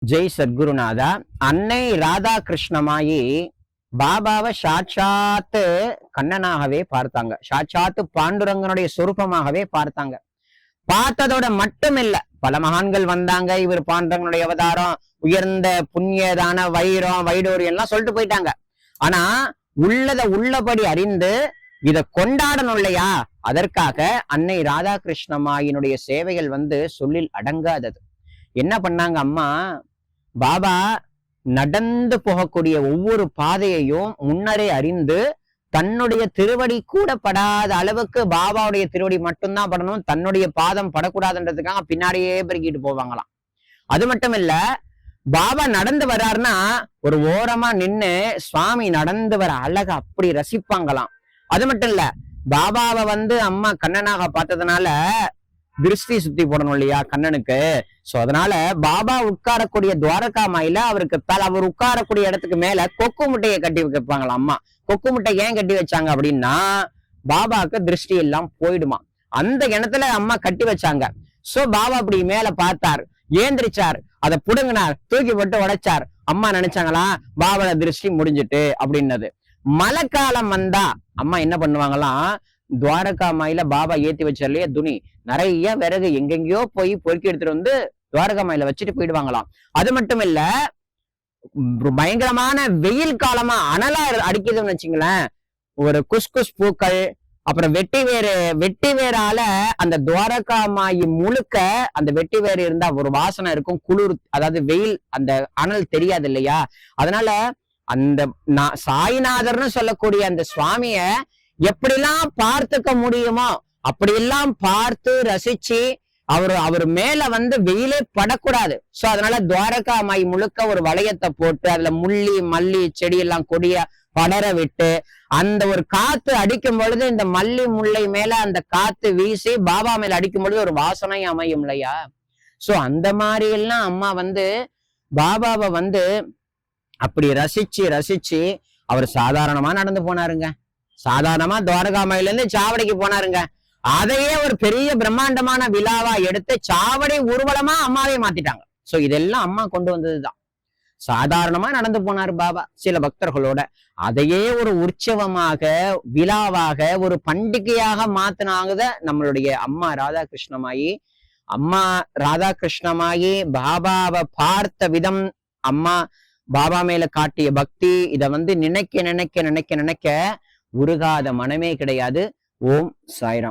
ஜெய் சத்குருநாதா. அன்னை ராதா கிருஷ்ணமாயி பாபாவை சாட்சாத்து கண்ணனாகவே பார்த்தாங்க. சாட்சாத்து பாண்டுரங்கனுடைய சொரூபமாகவே பார்த்தாங்க. பார்த்ததோட மட்டும் இல்ல, பல மகான்கள் வந்தாங்க. இவர் பாண்டுரங்கனுடைய அவதாரம், உயர்ந்த புண்ணியதான வைரம் வைடூரியம் எல்லாம் சொல்லிட்டு போயிட்டாங்க. ஆனா உள்ளத உள்ளபடி அறிந்து இத கொண்டாடணும் இல்லையா, அதற்காக அன்னை ராதா கிருஷ்ணமாயினுடைய சேவைகள் சொல்லில் அடங்காதது. என்ன பண்ணாங்க அம்மா, பாபா நடந்து போகக்கூடிய ஒவ்வொரு பாதையையும் முன்னரே அறிந்து தன்னுடைய திருவடி கூட படாத அளவுக்கு பாபாவுடைய திருவடி மட்டும்தான் படணும், தன்னுடைய பாதம் படக்கூடாதுன்றதுக்காக பின்னாடியே பெருக்கிட்டு போவாங்களாம். அது மட்டும் இல்ல, பாபா நடந்து வர்றாருன்னா ஒரு ஓரமா நின்னு சுவாமி நடந்து வர அழகா அப்படி ரசிப்பாங்களாம். அது மட்டும் இல்ல, பாபாவை அம்மா கண்ணனாக பார்த்ததுனால திருஷ்டி சுத்தி போடணும் இல்லையா கண்ணனுக்கு. சோ அதனால பாபா உட்காரக்கூடிய துவாரகா மாயில அவருக்கு அவர் உட்காரக்கூடிய இடத்துக்கு மேல கொக்கு முட்டையை கட்டி வைப்பாங்களாம் அம்மா. கொக்கு முட்டை ஏன் கட்டி வச்சாங்க அப்படின்னா, பாபாவுக்கு திருஷ்டி எல்லாம் போயிடுமா. அந்த இடத்துல அம்மா கட்டி வச்சாங்க. சோ பாபா அப்படி மேல பார்த்தார், ஏந்திரிச்சார், அதை புடுங்கினார், தூக்கி போட்டு உடைச்சார். அம்மா நினைச்சாங்களா பாபாவோட திருஷ்டி முடிஞ்சிட்டு அப்படின்னது. மழை காலம் வந்தா அம்மா என்ன பண்ணுவாங்களாம், துவாரகா மாயில பாபா ஏத்தி வச்சார்லயே துணி, நிறைய விறகு எங்கெங்கயோ போய் பொறுக்கி எடுத்துட்டு துவாரகா மாயில வச்சுட்டு போயிடுவாங்களாம். அது மட்டும் இல்ல, பயங்கரமான வெயில் காலமா அனலா அடிக்குதுன்னு வச்சுங்களேன், ஒரு குஸ்குஸ் பூக்கள், அப்புறம் வெட்டி வேரால அந்த துவாரகா மாயி முழுக்க அந்த வெட்டி வேறு இருந்தா ஒரு வாசனை இருக்கும், குளிர், அதாவது வெயில், அந்த அனல் தெரியாது இல்லையா. அதனால அந்த சாய்நாதர்னு சொல்லக்கூடிய அந்த சுவாமிய எப்படிலாம் பார்த்துக்க முடியுமோ அப்படியெல்லாம் பார்த்து ரசிச்சு அவர் மேல வெயிலே படக்கூடாது. சோ அதனால துவாரகா மாய் முழுக்க ஒரு வளையத்தை போட்டு அதுல முள்ளி மல்லி செடி எல்லாம் கொடிய படர விட்டு அந்த ஒரு காத்து அடிக்கும் பொழுது இந்த மல்லி முல்லை மேல அந்த காத்து வீசி பாபா மேல அடிக்கும் பொழுது ஒரு வாசனை அமையும் இல்லையா. சோ அந்த மாதிரி எல்லாம் அம்மா பாபாவை அப்படி ரசிச்சு அவர் சாதாரணமா நடந்து போனாருங்க. சாதாரணமா துவாரகா மாயில இருந்து சாவடிக்கு போனாருங்க. அதையே ஒரு பெரிய பிரம்மாண்டமான விழாவா எடுத்து சாவடி ஊர்வலமா அம்மாவே மாத்திட்டாங்க. சோ இதெல்லாம் அம்மா கொண்டு வந்ததுதான். சாதாரணமா நடந்து போனாரு பாபா சில பக்தர்களோட, அதையே ஒரு உற்சவமாக விழாவாக ஒரு பண்டிகையாக மாத்தினாங்க நம்மளுடைய அம்மா ராதா கிருஷ்ணமாயி. அம்மா ராதா கிருஷ்ணமாயி பாபாவை பார்த்த விதம், அம்மா பாபா மேல காட்டிய பக்தி, இத நினைக்க நினைக்க நினைக்க நினைக்க உருகாத மனமே கிடையாது. ஓம் சாய்ராம்.